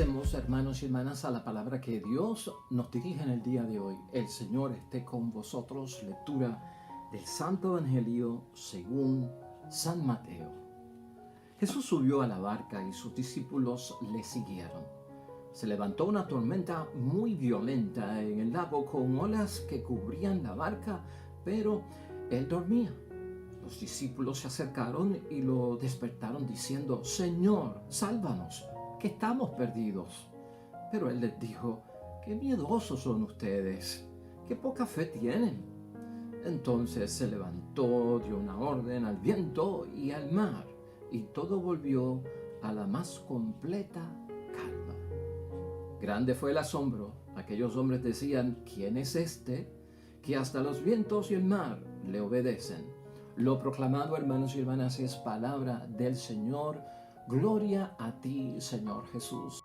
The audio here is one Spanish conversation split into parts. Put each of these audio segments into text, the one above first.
Pasemos, hermanos y hermanas, a la palabra que Dios nos dirige en el día de hoy. El Señor esté con vosotros. Lectura del Santo Evangelio según San Mateo. Jesús subió a la barca y sus discípulos le siguieron. Se levantó una tormenta muy violenta en el lago con olas que cubrían la barca, pero él dormía. Los discípulos se acercaron y lo despertaron diciendo: Señor, sálvanos, que estamos perdidos. Pero él les dijo: qué miedosos son ustedes, qué poca fe tienen. Entonces se levantó, dio una orden al viento y al mar, y todo volvió a la más completa calma. Grande fue el asombro. Aquellos hombres decían: ¿quién es este que hasta los vientos y el mar le obedecen? Lo proclamado, hermanos y hermanas, es palabra del Señor. Gloria a ti, Señor Jesús.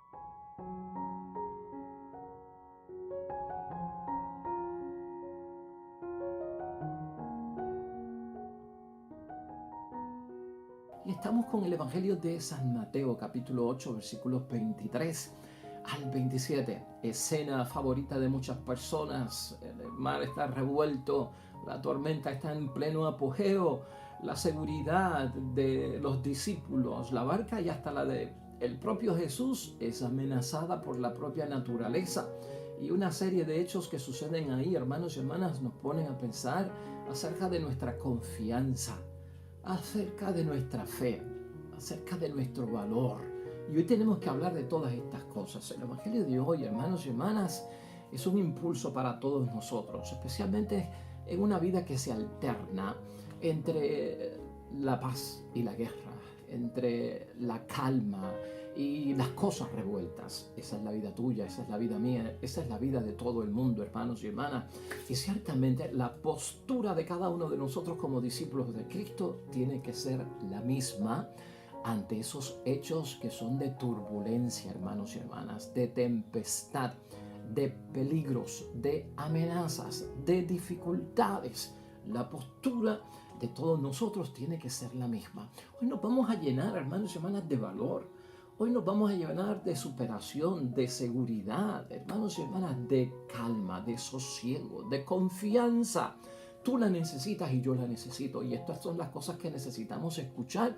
Y estamos con el Evangelio de San Mateo, capítulo 8, versículos 23 al 27. Escena favorita de muchas personas. El mar está revuelto, la tormenta está en pleno apogeo, la seguridad de los discípulos, la barca y hasta la de el propio Jesús es amenazada por la propia naturaleza. Y una serie de hechos que suceden ahí, hermanos y hermanas, nos ponen a pensar acerca de nuestra confianza, acerca de nuestra fe, acerca de nuestro valor. Y hoy tenemos que hablar de todas estas cosas. El Evangelio de hoy, hermanos y hermanas, es un impulso para todos nosotros, especialmente en una vida que se alterna entre la paz y la guerra, entre la calma y las cosas revueltas. Esa es la vida tuya, esa es la vida mía, esa es la vida de todo el mundo, hermanos y hermanas. Y ciertamente la postura de cada uno de nosotros como discípulos de Cristo tiene que ser la misma ante esos hechos que son de turbulencia, hermanos y hermanas, de tempestad, de peligros, de amenazas, de dificultades. La postura de todos nosotros tiene que ser la misma. Hoy nos vamos a llenar, hermanos y hermanas, de valor. Hoy nos vamos a llenar de superación, de seguridad, hermanos y hermanas, de calma, de sosiego, de confianza. Tú la necesitas y yo la necesito. Y estas son las cosas que necesitamos escuchar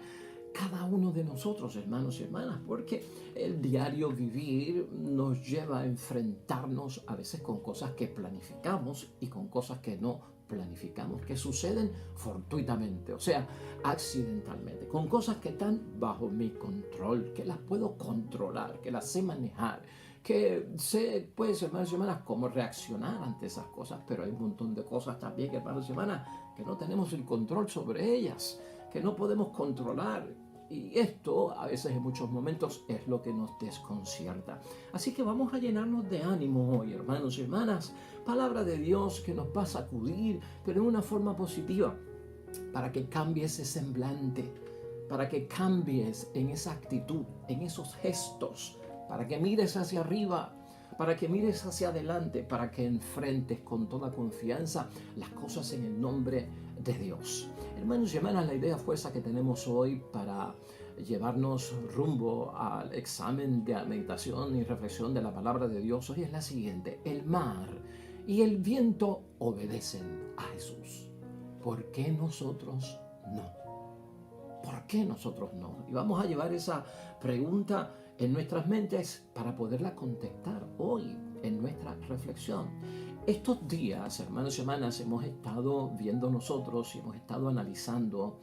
cada uno de nosotros, hermanos y hermanas, porque el diario vivir nos lleva a enfrentarnos a veces con cosas que planificamos y con cosas que no planificamos, que suceden fortuitamente, o sea, accidentalmente, con cosas que están bajo mi control, que las puedo controlar, que las sé manejar, que sé, pues, hermanos y hermanas, cómo reaccionar ante esas cosas, pero hay un montón de cosas también, hermanos y hermanas, que no tenemos el control sobre ellas, que no podemos controlar. Y esto a veces en muchos momentos es lo que nos desconcierta. Así que vamos a llenarnos de ánimo hoy, hermanos y hermanas. Palabra de Dios que nos va a sacudir, pero en una forma positiva, para que cambie ese semblante, para que cambies en esa actitud, en esos gestos, para que mires hacia arriba, para que mires hacia adelante, para que enfrentes con toda confianza las cosas en el nombre de Dios. Hermanos y hermanas, la idea fuerza que tenemos hoy para llevarnos rumbo al examen de meditación y reflexión de la palabra de Dios hoy es la siguiente: el mar y el viento obedecen a Jesús. ¿Por qué nosotros no? ¿Por qué nosotros no? Y vamos a llevar esa pregunta en nuestras mentes para poderla contestar hoy en nuestra reflexión. Estos días, hermanos y hermanas, hemos estado viendo nosotros y hemos estado analizando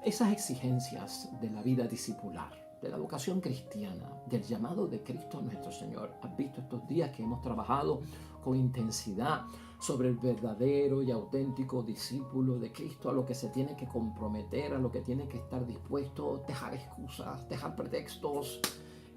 esas exigencias de la vida discipular, de la vocación cristiana, del llamado de Cristo nuestro Señor. ¿Has visto estos días que hemos trabajado con intensidad sobre el verdadero y auténtico discípulo de Cristo, a lo que se tiene que comprometer, a lo que tiene que estar dispuesto, dejar excusas, dejar pretextos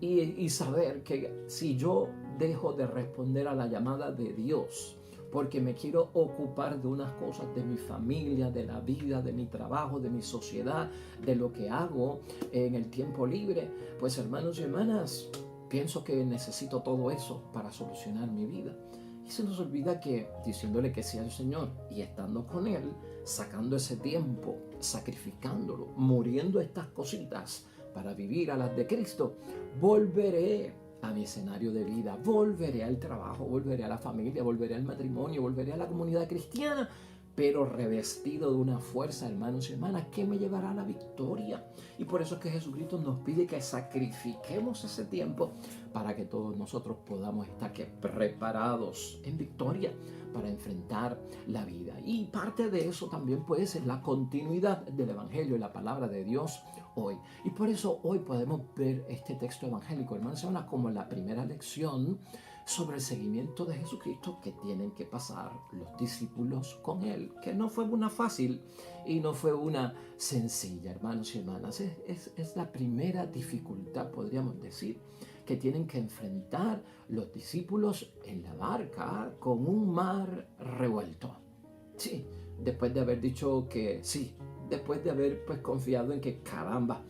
y saber que si yo dejo de responder a la llamada de Dios porque me quiero ocupar de unas cosas de mi familia, de la vida, de mi trabajo, de mi sociedad, de lo que hago en el tiempo libre, pues hermanos y hermanas, pienso que necesito todo eso para solucionar mi vida. Y se nos olvida que diciéndole que sí al Señor y estando con Él, sacando ese tiempo, sacrificándolo, muriendo estas cositas para vivir a las de Cristo, volveré a mi escenario de vida, volveré al trabajo, volveré a la familia, volveré al matrimonio, volveré a la comunidad cristiana, pero revestido de una fuerza, hermanos y hermanas, que me llevará a la victoria. Y por eso es que Jesucristo nos pide que sacrifiquemos ese tiempo para que todos nosotros podamos estar preparados en victoria para enfrentar la vida. Y parte de eso también puede ser la continuidad del Evangelio y la palabra de Dios hoy. Y por eso hoy podemos ver este texto evangélico, hermanos, como la primera lección sobre el seguimiento de Jesucristo que tienen que pasar los discípulos con Él, que no fue una fácil y no fue una sencilla, hermanos y hermanas. Es la primera dificultad, podríamos decir, que tienen que enfrentar los discípulos en la barca con un mar revuelto. Sí, después de haber dicho que sí, después de haber confiado en que caramba,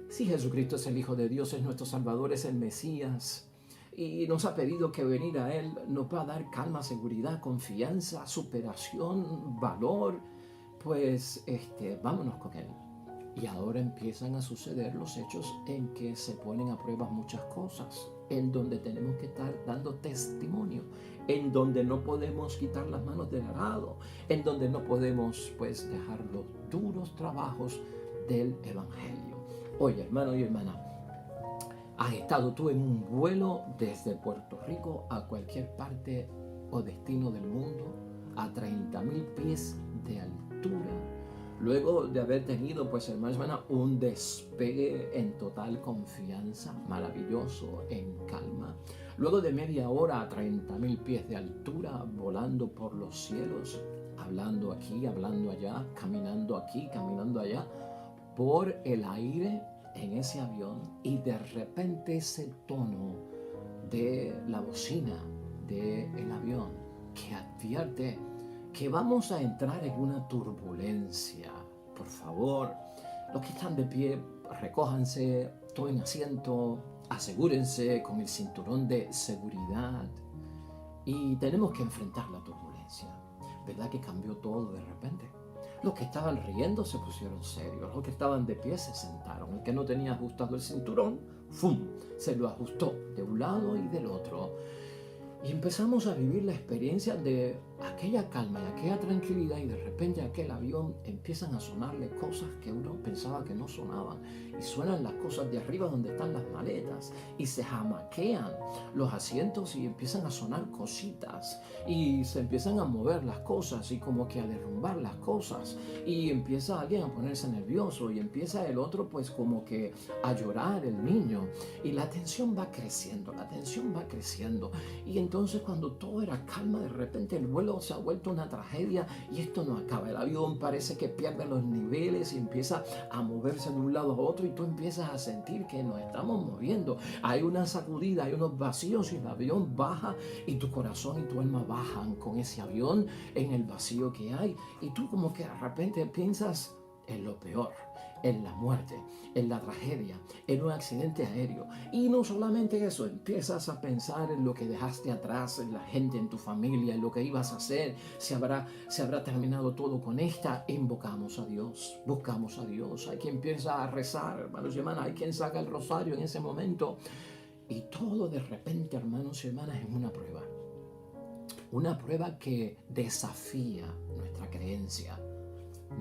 si Jesucristo es el Hijo de Dios, es nuestro Salvador, es el Mesías, y nos ha pedido que venir a Él nos va a dar calma, seguridad, confianza, superación, valor, pues vámonos con Él. Y ahora empiezan a suceder los hechos en que se ponen a prueba muchas cosas, en donde tenemos que estar dando testimonio, en donde no podemos quitar las manos del arado, en donde no podemos dejar los duros trabajos del Evangelio. Oye, hermano y hermana, ¿has estado tú en un vuelo desde Puerto Rico a cualquier parte o destino del mundo a 30,000 pies de altura? Luego de haber tenido, hermanos y hermanas, un despegue en total confianza, maravilloso, en calma. Luego de media hora a 30,000 pies de altura, volando por los cielos, hablando aquí, hablando allá, caminando aquí, caminando allá, por el aire en ese avión, y de repente ese tono de la bocina del avión que advierte que vamos a entrar en una turbulencia. Por favor, los que están de pie, recójanse, tomen asiento, asegúrense con el cinturón de seguridad. Y tenemos que enfrentar la turbulencia. ¿Verdad que cambió todo de repente? Los que estaban riendo se pusieron serios, los que estaban de pie se sentaron. El que no tenía ajustado el cinturón, ¡fum!, se lo ajustó de un lado y del otro. Y empezamos a vivir la experiencia de aquella calma y aquella tranquilidad, y de repente aquel avión empiezan a sonarle cosas que uno pensaba que no sonaban, y suenan las cosas de arriba donde están las maletas, y se jamaquean los asientos y empiezan a sonar cositas, y se empiezan a mover las cosas y como que a derrumbar las cosas, y empieza alguien a ponerse nervioso, y empieza el otro como que a llorar, el niño, y la tensión va creciendo, y entonces cuando todo era calma, de repente el vuelo se ha vuelto una tragedia, y esto no acaba. El avión parece que pierde los niveles y empieza a moverse de un lado a otro, y tú empiezas a sentir que nos estamos moviendo. Hay una sacudida, hay unos vacíos, y el avión baja, y tu corazón y tu alma bajan con ese avión en el vacío que hay, y tú como que de repente piensas en lo peor, en la muerte, en la tragedia, en un accidente aéreo. Y no solamente eso, empiezas a pensar en lo que dejaste atrás, en la gente, en tu familia, en lo que ibas a hacer, se habrá terminado todo con esta. Invocamos a Dios, buscamos a Dios. Hay quien empieza a rezar, hermanos y hermanas, hay quien saca el rosario en ese momento. Y todo de repente, hermanos y hermanas, es una prueba que desafía nuestra creencia,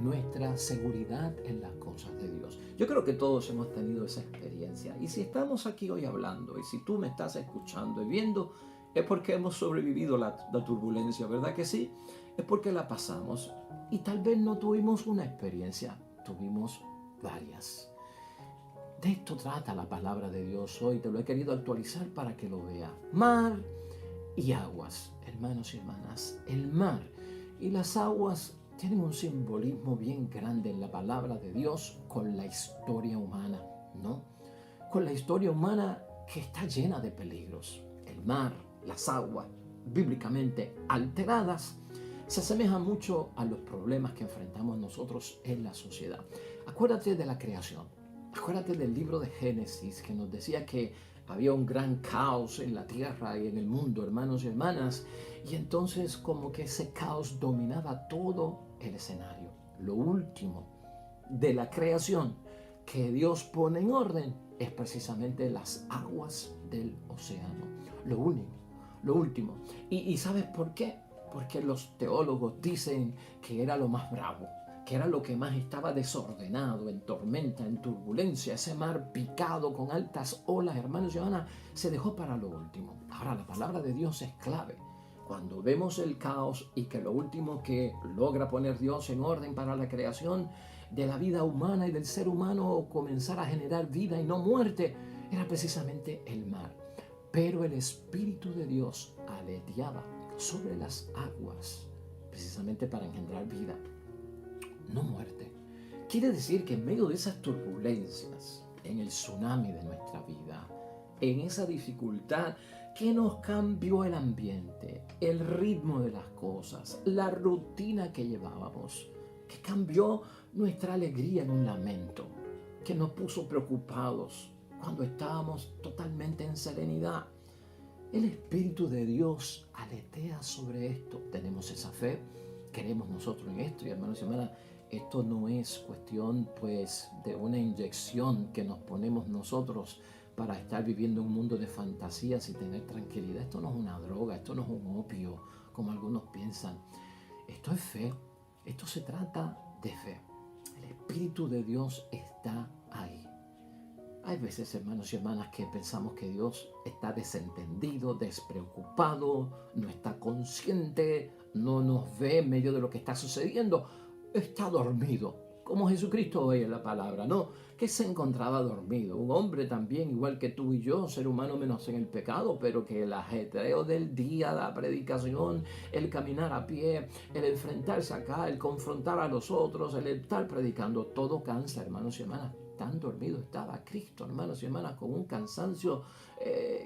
nuestra seguridad en las cosas de Dios. Yo creo que todos hemos tenido esa experiencia, y si estamos aquí hoy hablando, y si tú me estás escuchando y viendo, es porque hemos sobrevivido la turbulencia, ¿verdad que sí? Es porque la pasamos, y tal vez no tuvimos una experiencia, tuvimos varias. De esto trata la palabra de Dios hoy. Te lo he querido actualizar para que lo veas. Mar y aguas, hermanos y hermanas. El mar y las aguas tienen un simbolismo bien grande en la palabra de Dios con la historia humana, ¿no? Con la historia humana que está llena de peligros. El mar, las aguas, bíblicamente alteradas, se asemejan mucho a los problemas que enfrentamos nosotros en la sociedad. Acuérdate de la creación. Acuérdate del libro de Génesis, que nos decía que había un gran caos en la tierra y en el mundo, hermanos y hermanas, y entonces como que ese caos dominaba todo el escenario. Lo último de la creación que Dios pone en orden es precisamente las aguas del océano. Lo único, lo último. ¿Y sabes por qué? Porque los teólogos dicen que era lo más bravo, que era lo que más estaba desordenado, en tormenta, en turbulencia. Ese mar picado con altas olas, hermanos y hermanas, se dejó para lo último. Ahora, la palabra de Dios es clave. Cuando vemos el caos y que lo último que logra poner Dios en orden para la creación de la vida humana y del ser humano comenzar a generar vida y no muerte, era precisamente el mar. Pero el Espíritu de Dios aleteaba sobre las aguas, precisamente para engendrar vida, no muerte. Quiere decir que en medio de esas turbulencias, en el tsunami de nuestra vida, en esa dificultad que nos cambió el ambiente, el ritmo de las cosas, la rutina que llevábamos, que cambió nuestra alegría en un lamento, que nos puso preocupados cuando estábamos totalmente en serenidad. El Espíritu de Dios aletea sobre esto. Tenemos esa fe, creemos nosotros en esto. Y hermanos y hermanas, esto no es cuestión pues de una inyección que nos ponemos nosotros para estar viviendo un mundo de fantasías y tener tranquilidad. Esto no es una droga, esto no es un opio, como algunos piensan. Esto es fe, esto se trata de fe. El Espíritu de Dios está ahí. Hay veces, hermanos y hermanas, que pensamos que Dios está desentendido, despreocupado, no está consciente, no nos ve en medio de lo que está sucediendo, está dormido. Como Jesucristo hoy en la palabra, ¿no? Que se encontraba dormido. Un hombre también, igual que tú y yo, ser humano menos en el pecado, pero que el ajetreo del día, la predicación, el caminar a pie, el enfrentarse acá, el confrontar a los otros, el estar predicando, todo cansa, hermanos y hermanas. Tan dormido estaba Cristo, hermanos y hermanas, con un cansancio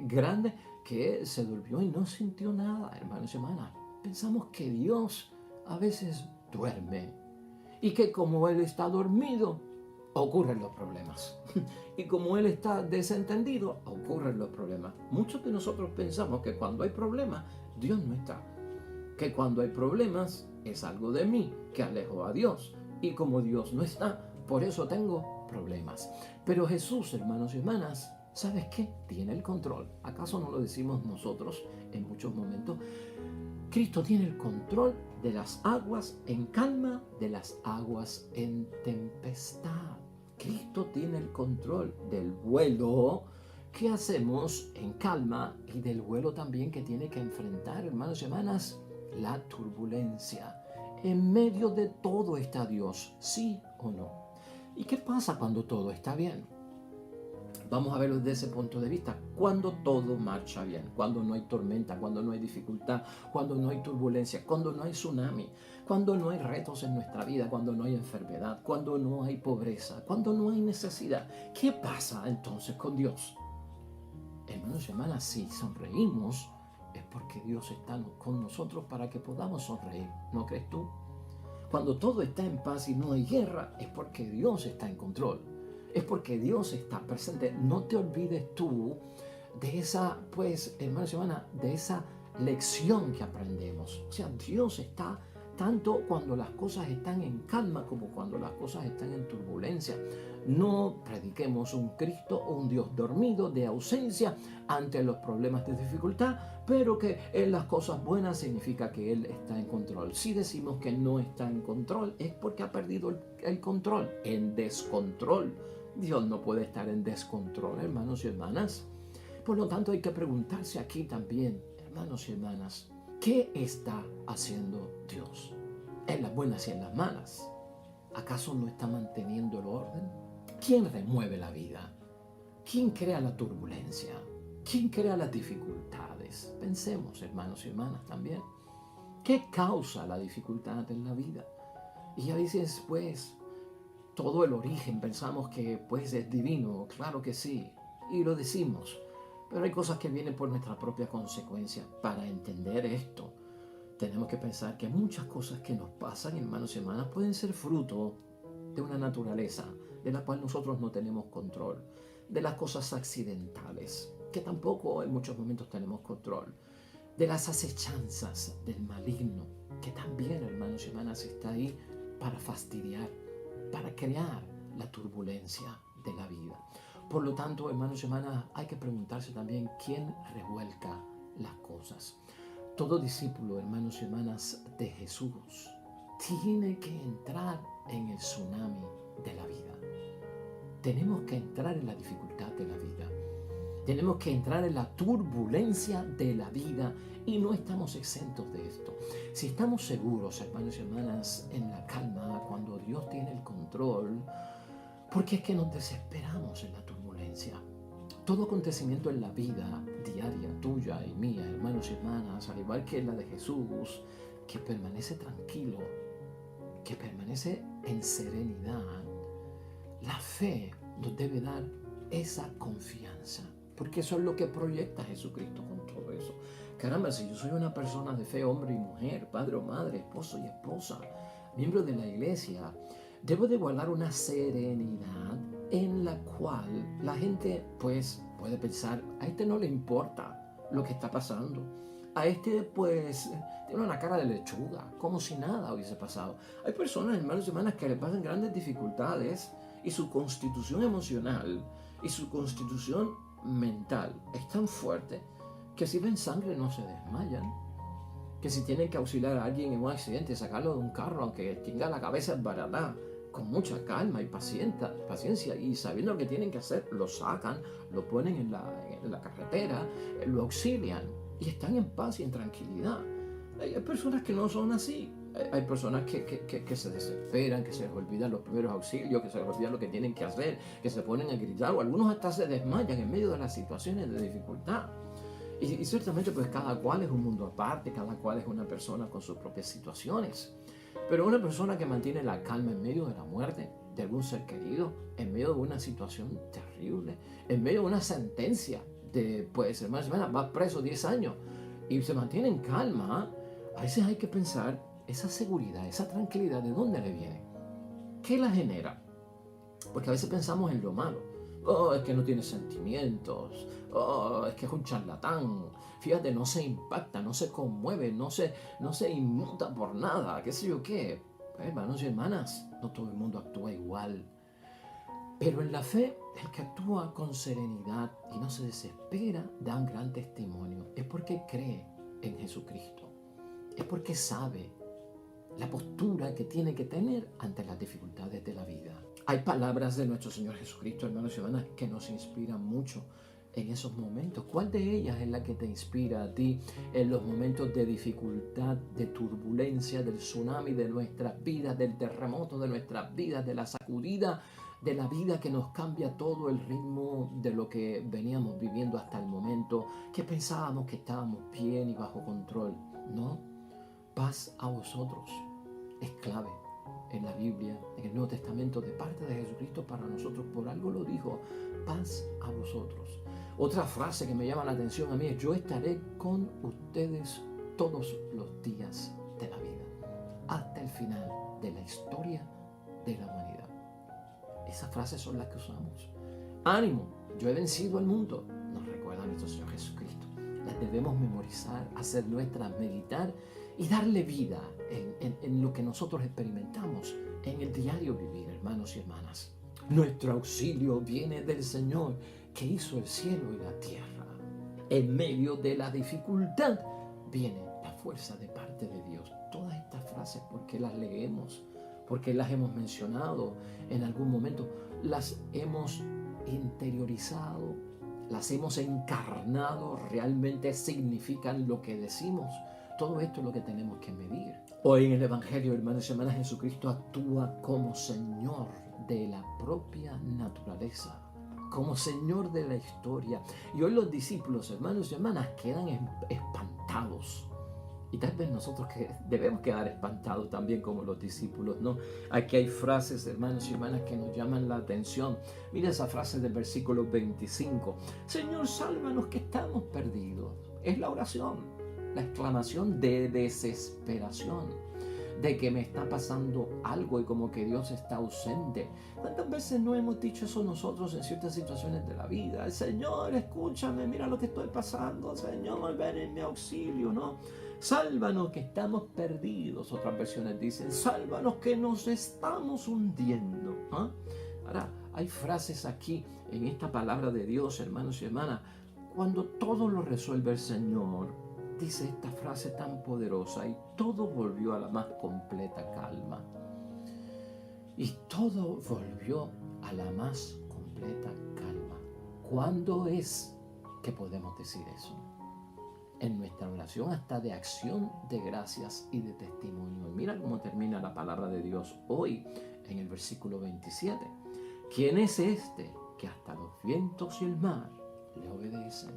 grande que se durmió y no sintió nada, hermanos y hermanas. Pensamos que Dios a veces duerme y que como Él está dormido, ocurren los problemas. Y como Él está desentendido, ocurren los problemas. Muchos de nosotros pensamos que cuando hay problemas, Dios no está. Que cuando hay problemas, es algo de mí que alejo a Dios. Y como Dios no está, por eso tengo problemas. Pero Jesús, hermanos y hermanas, ¿sabes qué? Tiene el control. ¿Acaso no lo decimos nosotros en muchos momentos? Cristo tiene el control de las aguas en calma, de las aguas en tempestad. Cristo tiene el control del vuelo que hacemos en calma y del vuelo también que tiene que enfrentar, hermanos y hermanas, la turbulencia. En medio de todo está Dios, ¿sí o no? ¿Y qué pasa cuando todo está bien? Vamos a verlo desde ese punto de vista. Cuando todo marcha bien, cuando no hay tormenta, cuando no hay dificultad, cuando no hay turbulencia, cuando no hay tsunami, cuando no hay retos en nuestra vida, cuando no hay enfermedad, cuando no hay pobreza, cuando no hay necesidad. ¿Qué pasa entonces con Dios? Hermanos y hermanas, si sonreímos, es porque Dios está con nosotros para que podamos sonreír. ¿No crees tú? Cuando todo está en paz y no hay guerra, es porque Dios está en control. Es porque Dios está presente. No te olvides tú de esa, pues, hermanos y hermanas, de esa lección que aprendemos. O sea, Dios está tanto cuando las cosas están en calma como cuando las cosas están en turbulencia. No prediquemos un Cristo o un Dios dormido de ausencia ante los problemas de dificultad, pero que en las cosas buenas significa que Él está en control. Si decimos que no está en control, es porque ha perdido el control, en descontrol. Dios no puede estar en descontrol, hermanos y hermanas. Por lo tanto, hay que preguntarse aquí también, hermanos y hermanas, ¿qué está haciendo Dios en las buenas y en las malas? ¿Acaso no está manteniendo el orden? ¿Quién remueve la vida? ¿Quién crea la turbulencia? ¿Quién crea las dificultades? Pensemos, hermanos y hermanas, también. ¿Qué causa la dificultad en la vida? Y a veces, pues, todo el origen pensamos que pues es divino, claro que sí, y lo decimos, pero hay cosas que vienen por nuestra propia consecuencia. Para entender esto, tenemos que pensar que muchas cosas que nos pasan, hermanos y hermanas, pueden ser fruto de una naturaleza de la cual nosotros no tenemos control, de las cosas accidentales, que tampoco en muchos momentos tenemos control, de las acechanzas del maligno, que también, hermanos y hermanas, está ahí para fastidiar, para crear la turbulencia. de la vida. Por lo tanto, hermanos y hermanas, hay que preguntarse también quién revuelca las cosas. Todo discípulo, hermanos y hermanas, de Jesús tiene que entrar en el tsunami de la vida. Tenemos que entrar en la dificultad de la vida. Tenemos que entrar en la turbulencia de la vida y no estamos exentos de esto. Si estamos seguros, hermanos y hermanas, en la calma, cuando Dios tiene el control, ¿por qué es que nos desesperamos en la turbulencia? Todo acontecimiento en la vida diaria, tuya y mía, hermanos y hermanas, al igual que la de Jesús, que permanece tranquilo, que permanece en serenidad, la fe nos debe dar esa confianza. Porque eso es lo que proyecta Jesucristo con todo eso. Caramba, si yo soy una persona de fe, hombre y mujer, padre o madre, esposo y esposa, miembro de la iglesia, debo de guardar una serenidad en la cual la gente pues puede pensar, a este no le importa lo que está pasando. A este pues tiene una cara de lechuga, como si nada hubiese pasado. Hay personas, hermanos y hermanas, que le pasan grandes dificultades y su constitución emocional y su constitución mental es tan fuerte que si ven sangre no se desmayan, que si tienen que auxiliar a alguien en un accidente, sacarlo de un carro aunque tenga la cabeza esbaratada, con mucha calma y paciencia y sabiendo lo que tienen que hacer, lo sacan, lo ponen en la carretera, lo auxilian y están en paz y en tranquilidad. Hay personas que no son así. Hay personas que se desesperan, que se les olvidan los primeros auxilios, que se les olvidan lo que tienen que hacer, que se ponen a gritar, o algunos hasta se desmayan en medio de las situaciones de dificultad. Y ciertamente pues cada cual es un mundo aparte, cada cual es una persona con sus propias situaciones. Pero una persona que mantiene la calma en medio de la muerte de algún ser querido, en medio de una situación terrible, en medio de una sentencia de, pues, hermanos, va preso 10 años y se mantiene en calma, a veces hay que pensar, esa seguridad, esa tranquilidad, ¿de dónde le viene? ¿Qué la genera? Porque a veces pensamos en lo malo. Oh, es que no tiene sentimientos. Oh, es que es un charlatán. Fíjate, no se impacta, no se conmueve, no se inmuta por nada, qué sé yo qué. Pues, hermanos y hermanas, no todo el mundo actúa igual. Pero en la fe, el que actúa con serenidad y no se desespera da un gran testimonio. Es porque cree en Jesucristo. Es porque sabe la postura que tiene que tener ante las dificultades de la vida. Hay palabras de nuestro Señor Jesucristo, hermanos y hermanas, que nos inspiran mucho en esos momentos. ¿Cuál de ellas es la que te inspira a ti en los momentos de dificultad, de turbulencia, del tsunami de nuestras vidas, del terremoto de nuestras vidas, de la sacudida de la vida que nos cambia todo el ritmo de lo que veníamos viviendo hasta el momento, que pensábamos que estábamos bien y bajo control? No, paz a vosotros es clave en la Biblia, en el Nuevo Testamento, de parte de Jesucristo para nosotros. Por algo lo dijo, paz a vosotros. Otra frase que me llama la atención a mí es, yo estaré con ustedes todos los días de la vida, hasta el final de la historia de la humanidad. Esas frases son las que usamos. Ánimo, yo he vencido al mundo, nos recuerda nuestro Señor Jesucristo. Las debemos memorizar, hacer nuestras, meditar y darle vida en lo que nosotros experimentamos en el diario vivir, hermanos y hermanas. Nuestro auxilio viene del Señor que hizo el cielo y la tierra. En medio de la dificultad viene la fuerza de parte de Dios. Todas estas frases, ¿por qué las leemos? Porque las hemos mencionado en algún momento, las hemos interiorizado, las hemos encarnado, realmente significan lo que decimos. Todo esto es lo que tenemos que medir. Hoy en el Evangelio, hermanos y hermanas, Jesucristo actúa como Señor de la propia naturaleza, como Señor de la historia. Y hoy los discípulos, hermanos y hermanas, quedan espantados. Y tal vez nosotros que debemos quedar espantados también como los discípulos, ¿no? Aquí hay frases, hermanos y hermanas, que nos llaman la atención. Mira esa frase del versículo 25. Señor, sálvanos que estamos perdidos. Es la oración, la exclamación de desesperación, de que me está pasando algo y como que Dios está ausente. ¿Cuántas veces no hemos dicho eso nosotros en ciertas situaciones de la vida? Señor, escúchame, mira lo que estoy pasando. Señor, ven en mi auxilio, ¿no? Sálvanos que estamos perdidos. Otras versiones dicen, sálvanos que nos estamos hundiendo. ¿Ah? Ahora, Hay frases aquí en esta palabra de Dios, hermanos y hermanas, cuando todo lo resuelve el Señor, dice esta frase tan poderosa: y todo volvió a la más completa calma. Y todo volvió a la más completa calma. ¿Cuándo es que podemos decir eso? En nuestra oración hasta de acción de gracias y de testimonio. Y mira cómo termina la palabra de Dios hoy en el versículo 27. ¿Quién es este que hasta los vientos y el mar le obedecen?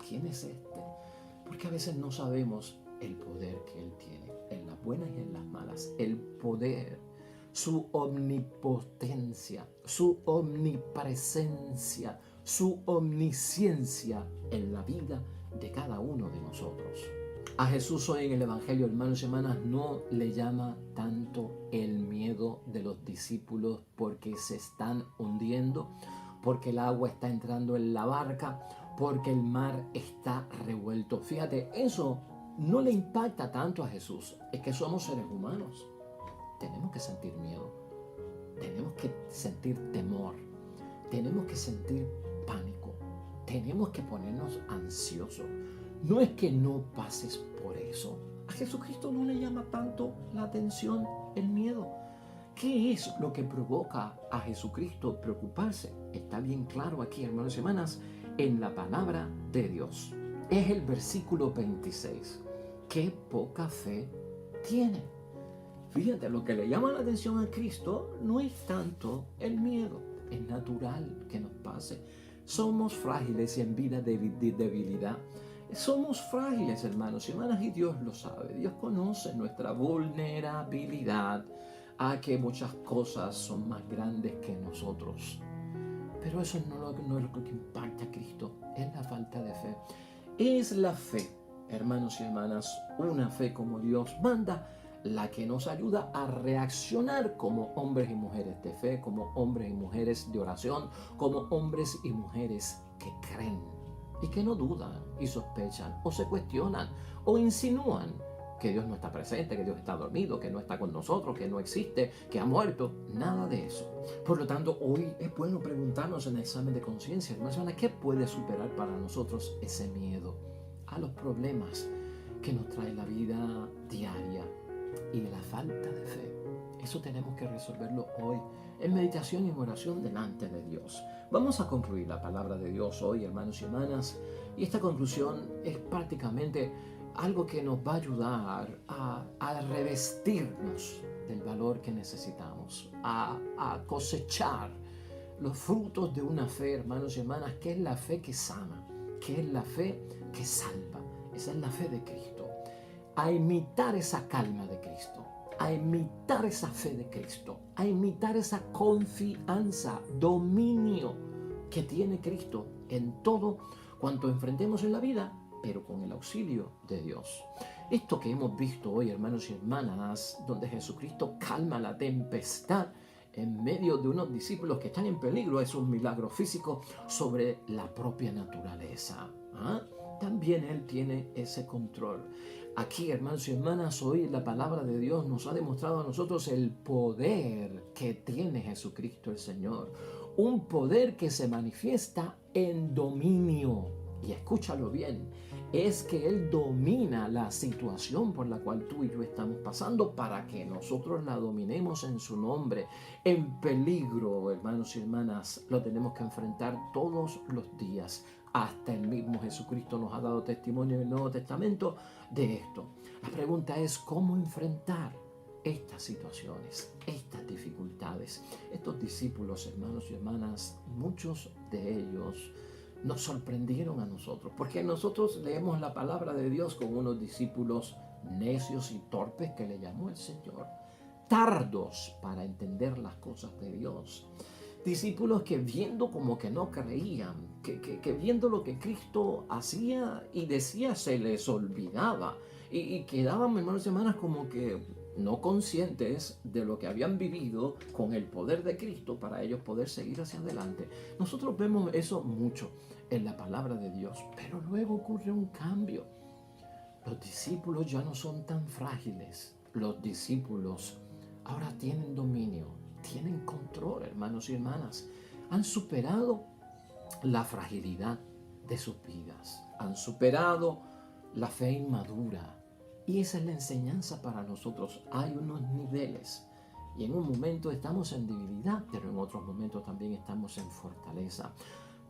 ¿Quién es este? Porque a veces no sabemos el poder que Él tiene, en las buenas y en las malas. El poder, su omnipotencia, su omnipresencia, su omnisciencia en la vida de cada uno de nosotros. A Jesús hoy en el Evangelio, hermanos y hermanas, no le llama tanto el miedo de los discípulos porque se están hundiendo, porque el agua está entrando en la barca, porque el mar está revuelto. Fíjate, eso no le impacta tanto a Jesús. Es que somos seres humanos. Tenemos que sentir miedo. Tenemos que sentir temor. Tenemos que sentir pánico. Tenemos que ponernos ansiosos. No es que no pases por eso. A Jesucristo no le llama tanto la atención el miedo. ¿Qué es lo que provoca a Jesucristo preocuparse? Está bien claro aquí, hermanos y hermanas, en la palabra de Dios. Es el versículo 26. ¡Qué poca fe tiene! Fíjate, lo que le llama la atención a Cristo no es tanto el miedo. Es natural que nos pase. Somos frágiles y en vida de debilidad. Somos frágiles, hermanos y hermanas, y Dios lo sabe. Dios conoce nuestra vulnerabilidad a que muchas cosas son más grandes que nosotros. Pero eso no es lo que impacta a Cristo, es la falta de fe. Es la fe, hermanos y hermanas, una fe como Dios manda, la que nos ayuda a reaccionar como hombres y mujeres de fe, como hombres y mujeres de oración, como hombres y mujeres que creen y que no dudan y sospechan o se cuestionan o insinúan que Dios no está presente, que Dios está dormido, que no está con nosotros, que no existe, que ha muerto. Nada de eso. Por lo tanto, hoy es bueno preguntarnos en el examen de conciencia, hermanos, ¿qué puede superar para nosotros ese miedo a los problemas que nos trae la vida diaria y la falta de fe? Eso tenemos que resolverlo hoy en meditación y en oración delante de Dios. Vamos a concluir la palabra de Dios hoy, hermanos y hermanas, y esta conclusión es prácticamente algo que nos va a ayudar a revestirnos del valor que necesitamos, a cosechar los frutos de una fe, hermanos y hermanas, que es la fe que sana, que es la fe que salva. Esa es la fe de Cristo. A imitar esa calma de Cristo, a imitar esa fe de Cristo, a imitar esa confianza, dominio que tiene Cristo en todo cuanto enfrentemos en la vida, pero con el auxilio de Dios. Esto que hemos visto hoy, hermanos y hermanas, donde Jesucristo calma la tempestad en medio de unos discípulos que están en peligro, es un milagro físico sobre la propia naturaleza. También Él tiene ese control. Aquí, hermanos y hermanas, hoy la palabra de Dios nos ha demostrado a nosotros el poder que tiene Jesucristo el Señor. Un poder que se manifiesta en dominio. Y escúchalo bien, es que Él domina la situación por la cual tú y yo estamos pasando para que nosotros la dominemos en su nombre. En peligro, hermanos y hermanas, lo tenemos que enfrentar todos los días. Hasta el mismo Jesucristo nos ha dado testimonio en el Nuevo Testamento de esto. La pregunta es cómo enfrentar estas situaciones, estas dificultades. Estos discípulos, hermanos y hermanas, muchos de ellos nos sorprendieron a nosotros, porque nosotros leemos la palabra de Dios con unos discípulos necios y torpes que le llamó el Señor, tardos para entender las cosas de Dios, discípulos que viendo como que no creían, que viendo lo que Cristo hacía y decía se les olvidaba y quedaban, hermanos y hermanas, como que no conscientes de lo que habían vivido con el poder de Cristo para ellos poder seguir hacia adelante. Nosotros vemos eso mucho en la palabra de Dios, pero luego ocurre un cambio. Los discípulos ya no son tan frágiles. Los discípulos ahora tienen dominio, tienen control, hermanos y hermanas. han superado la fragilidad de sus vidas, han superado la fe inmadura. Y esa es la enseñanza para nosotros. Hay unos niveles y en un momento estamos en debilidad, pero en otros momentos también estamos en fortaleza.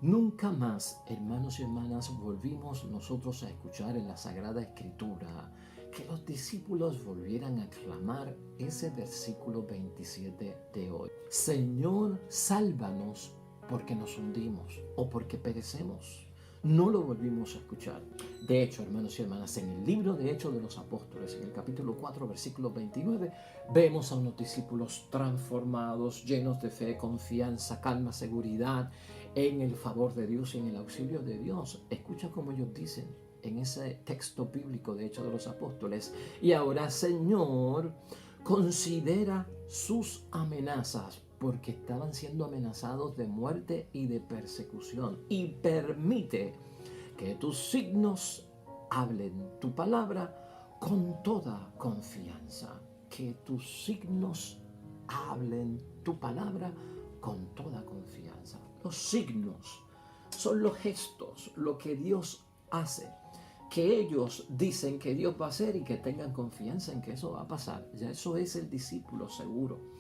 Nunca más, hermanos y hermanas, volvimos nosotros a escuchar en la Sagrada Escritura que los discípulos volvieran a clamar ese versículo 27 de hoy. Señor, sálvanos porque nos hundimos o porque perecemos. No lo volvimos a escuchar. De hecho, hermanos y hermanas, en el libro de Hechos de los Apóstoles, en el capítulo 4, versículo 29, vemos a unos discípulos transformados, llenos de fe, confianza, calma, seguridad en el favor de Dios y en el auxilio de Dios. Escucha cómo ellos dicen en ese texto bíblico de Hechos de los Apóstoles: y ahora, Señor, considera sus amenazas, porque estaban siendo amenazados de muerte y de persecución, y permite que tus signos hablen tu palabra con toda confianza. Que tus signos hablen tu palabra con toda confianza. Los signos son los gestos, lo que Dios hace, que ellos dicen que Dios va a hacer y que tengan confianza en que eso va a pasar. Ya eso es el discípulo seguro.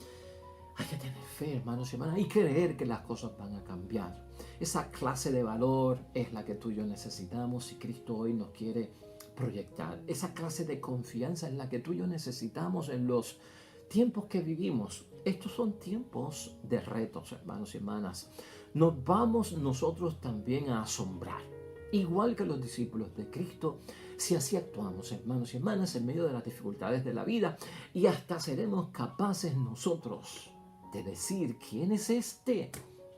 Hay que tener fe, hermanos y hermanas, y creer que las cosas van a cambiar. Esa clase de valor es la que tú y yo necesitamos y Cristo hoy nos quiere proyectar. Esa clase de confianza es la que tú y yo necesitamos en los tiempos que vivimos. Estos son tiempos de retos, hermanos y hermanas. Nos vamos nosotros también a asombrar, igual que los discípulos de Cristo, si así actuamos, hermanos y hermanas, en medio de las dificultades de la vida, y hasta seremos capaces nosotros de decir: ¿quién es este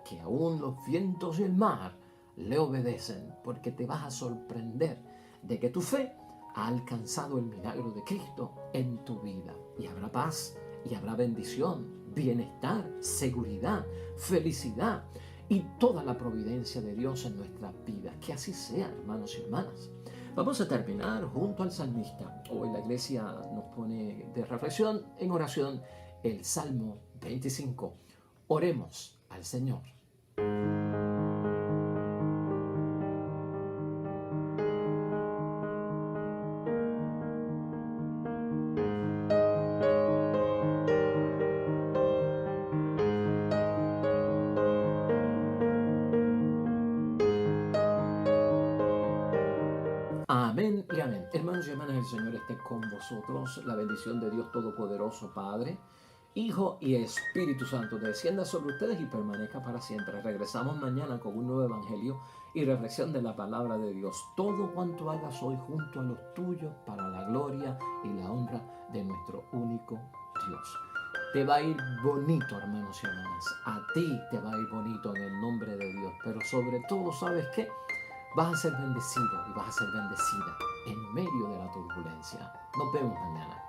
que aún los vientos y el mar le obedecen? Porque te vas a sorprender de que tu fe ha alcanzado el milagro de Cristo en tu vida. Y habrá paz, y habrá bendición, bienestar, seguridad, felicidad y toda la providencia de Dios en nuestras vidas. Que así sea, hermanos y hermanas. Vamos a terminar junto al salmista. Hoy la iglesia nos pone de reflexión en oración el Salmo 25. Oremos al Señor. Amén y amén. Hermanos y hermanas, el Señor esté con vosotros. La bendición de Dios Todopoderoso, Padre, Hijo y Espíritu Santo descienda sobre ustedes y permanezca para siempre. Regresamos mañana con un nuevo evangelio y reflexión de la palabra de Dios. Todo cuanto hagas hoy junto a los tuyos, para la gloria y la honra de nuestro único Dios. Te va a ir bonito, hermanos y hermanas. A ti te va a ir bonito en el nombre de Dios. Pero sobre todo, ¿sabes qué? Vas a ser bendecido y vas a ser bendecida en medio de la turbulencia. Nos vemos mañana.